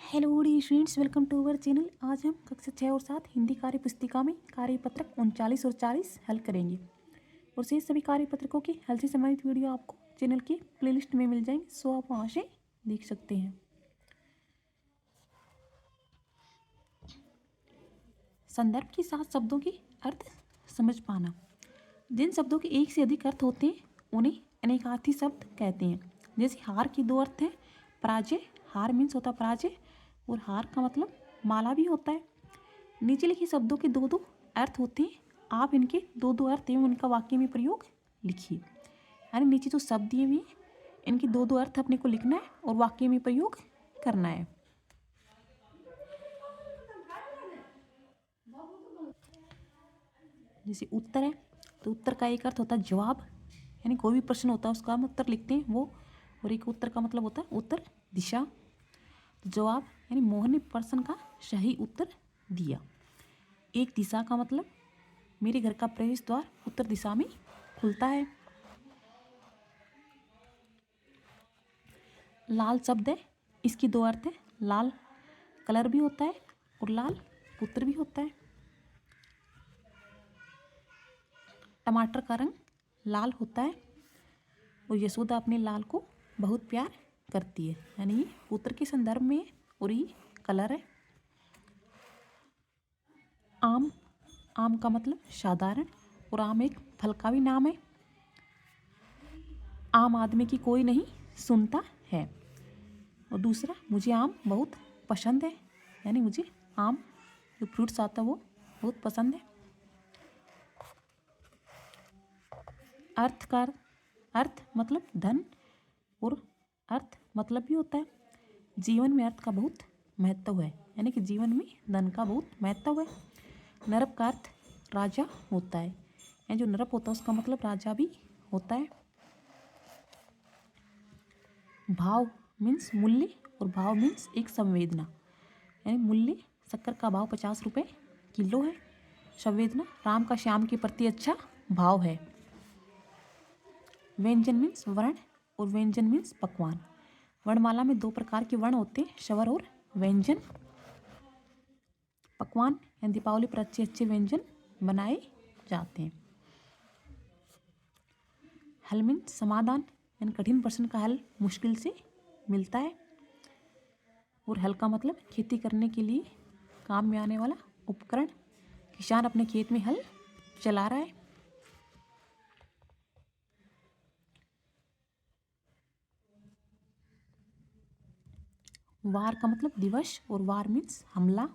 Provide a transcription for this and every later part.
Hello dear students, welcome to our channel. आज हम कक्षा 6 और 7 हिंदी कार्य पुस्तिका में कार्यपत्रक 39 और 40 हल करेंगे और शेष सभी कार्यपत्रकों की हल से संबंधित वीडियो आपको चैनल की प्लेलिस्ट में मिल जाएंगे, सो आप वहाँ से देख सकते हैं। संदर्भ के साथ शब्दों के अर्थ समझ पाना। जिन शब्दों के एक से अधिक अर्थ होते हैं उन्हें अनेकार्थी शब्द कहते हैं। जैसे हार के दो अर्थ हैं, पराजय, हार मीन्स होता पराजय, और हार का मतलब माला भी होता है। नीचे लिखे शब्दों के दो दो अर्थ होते हैं, आप इनके दो दो अर्थ एवं उनका वाक्य में प्रयोग लिखिए। यानी नीचे जो शब्द दिए हुए हैं इनके दो दो अर्थ अपने को लिखना है और वाक्य में प्रयोग करना है। जैसे उत्तर है तो उत्तर का एक अर्थ होता है जवाब, यानी कोई भी प्रश्न होता है उसका हम उत्तर लिखते हैं वो, और एक उत्तर का मतलब होता है उत्तर दिशा। तो जवाब यानी मोहन ने प्रश्न का सही उत्तर दिया। एक दिशा का मतलब मेरे घर का प्रवेश द्वार उत्तर दिशा में खुलता है। लाल शब्द है, इसकी दो अर्थ है, लाल कलर भी होता है और लाल पुत्र भी होता है। टमाटर का रंग लाल होता है और यशोदा अपने लाल को बहुत प्यार करती है, यानी ये पुत्र के संदर्भ में है और ये कलर है। आम, आम का मतलब साधारण, और आम एक फल का भी नाम है। आम आदमी की कोई नहीं सुनता है। और दूसरा, मुझे आम बहुत पसंद है, यानी मुझे आम जो फ्रूट्स आता है वो बहुत पसंद है। अर्थ का अर्थ मतलब धन, और अर्थ मतलब भी होता है जीवन में अर्थ का बहुत महत्व है, यानी कि जीवन में धन का बहुत महत्व है। नरप का अर्थ राजा होता है, यानी जो नरप होता है उसका मतलब राजा भी होता है। भाव मीन्स मूल्य और भाव मीन्स एक संवेदना, यानी मूल्य शक्कर का भाव 50 रुपये किलो है। संवेदना राम का श्याम के प्रति अच्छा भाव है। व्यंजन मीन्स वर्ण और व्यंजन मीन्स पकवान। वर्णमाला में दो प्रकार के वर्ण होते हैं, स्वर और व्यंजन। पकवान यानी दीपावली पर अच्छे अच्छे व्यंजन बनाए जाते हैं। हल मीन्स समाधान, यानी कठिन प्रश्न का हल मुश्किल से मिलता है। और हल का मतलब खेती करने के लिए काम में आने वाला उपकरण। किसान अपने खेत में हल चला रहा है। वार का मतलब दिवस और वार मीन्स हमला।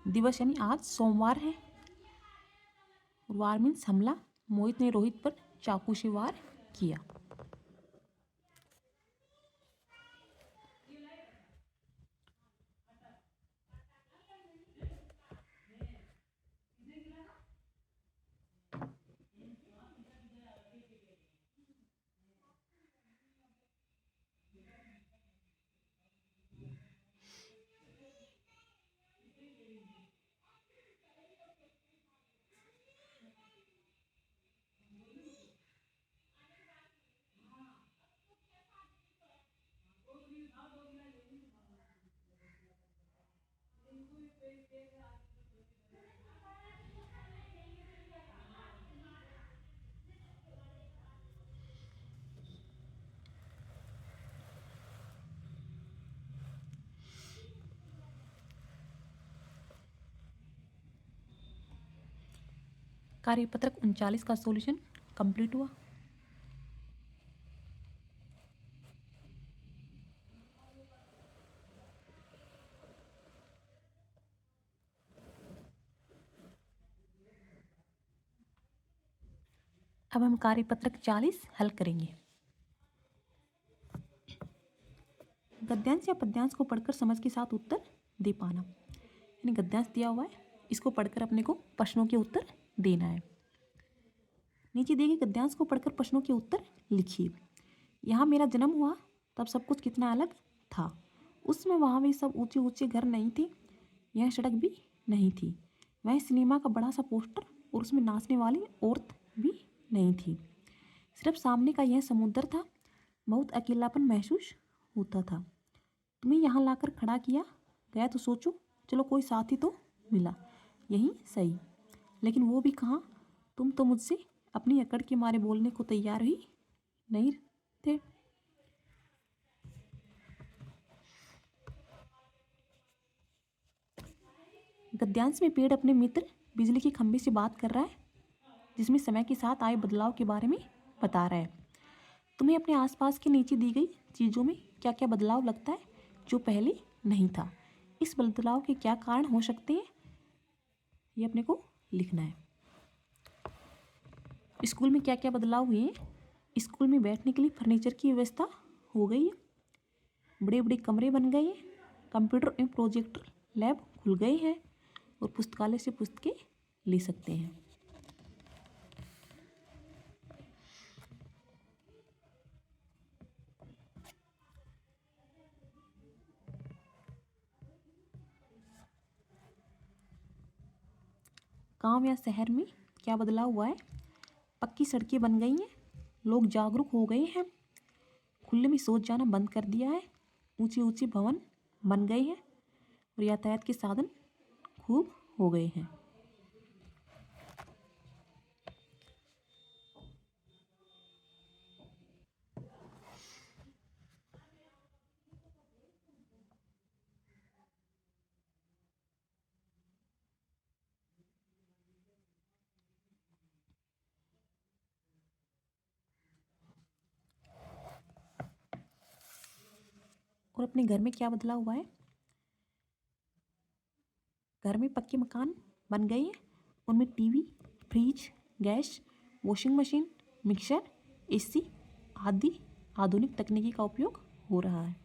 दिवस यानी आज सोमवार है, और वार मीन्स हमला। मोहित ने रोहित पर चाकू से वार किया। कार्यपत्रक 39 का सॉल्यूशन कंप्लीट हुआ। अब हम कार्यपत्रक 40 हल करेंगे। गद्यांश या पद्यांश को पढ़कर समझ के साथ उत्तर दे पाना, यानी गद्यांश दिया हुआ है, इसको पढ़कर अपने को प्रश्नों के उत्तर देना है। नीचे दिए गए गद्यांश को पढ़कर प्रश्नों के उत्तर लिखिए। यहाँ मेरा जन्म हुआ तब सब कुछ कितना अलग था। उसमें वहाँ भी सब ऊंचे ऊंचे घर नहीं थे, यह सड़क भी नहीं थी, वह सिनेमा का बड़ा सा पोस्टर और उसमें नाचने वाली औरत भी नहीं थी। सिर्फ सामने का यह समुद्र था। बहुत अकेलापन महसूस होता था। तुम्हें यहाँ लाकर खड़ा किया गया तो सोचो, चलो कोई साथी तो मिला, यही सही। लेकिन वो भी कहाँ। तुम तो मुझसे अपनी अकड़ के मारे बोलने को तैयार ही नहीं थे। गद्यांश में पेड़ अपने मित्र बिजली के खंभे से बात कर रहा है, जिसमें समय के साथ आए बदलाव के बारे में बता रहा है। तुम्हें अपने आसपास के नीचे दी गई चीज़ों में क्या क्या बदलाव लगता है जो पहले नहीं था। इस बदलाव के क्या कारण हो सकते हैं, ये अपने को लिखना है। स्कूल में क्या क्या बदलाव हुए हैं। स्कूल में बैठने के लिए फर्नीचर की व्यवस्था हो गई है। बड़े बड़े कमरे बन गए हैं। कंप्यूटर एवं प्रोजेक्टर लैब खुल गए हैं और पुस्तकालय से पुस्तकें ले सकते हैं। गांव या शहर में क्या बदलाव हुआ है। पक्की सड़कें बन गई हैं। लोग जागरूक हो गए हैं। खुले में शौच जाना बंद कर दिया है। ऊंचे ऊंचे भवन बन गए हैं और यातायात के साधन खूब हो गए हैं। और अपने घर में क्या बदलाव हुआ है। घर में पक्के मकान बन गए हैं। उनमें TV, fridge, gas, washing machine, mixer, AC आदि आधुनिक तकनीकी का उपयोग हो रहा है।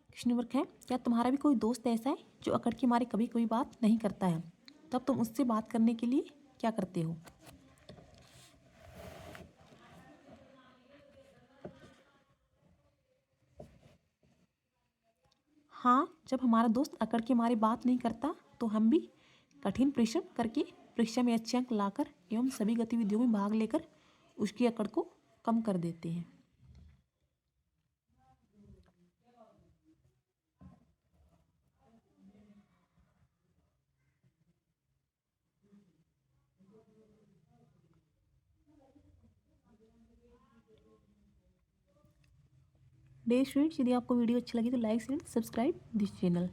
प्रश्न वर्ग है, क्या तुम्हारा भी कोई दोस्त ऐसा है जो अकड़ के मारे कभी कोई बात नहीं करता है, तब तुम उससे बात करने के लिए क्या करते हो। हाँ, जब हमारा दोस्त अकड़ के मारे बात नहीं करता तो हम भी कठिन परिश्रम करके परीक्षा में अच्छे अंक लाकर एवं सभी गतिविधियों में भाग लेकर उसकी अकड़ को कम कर देते हैं। डियर स्टूडेंट्स, यदि आपको वीडियो अच्छा लगे तो like and subscribe this channel.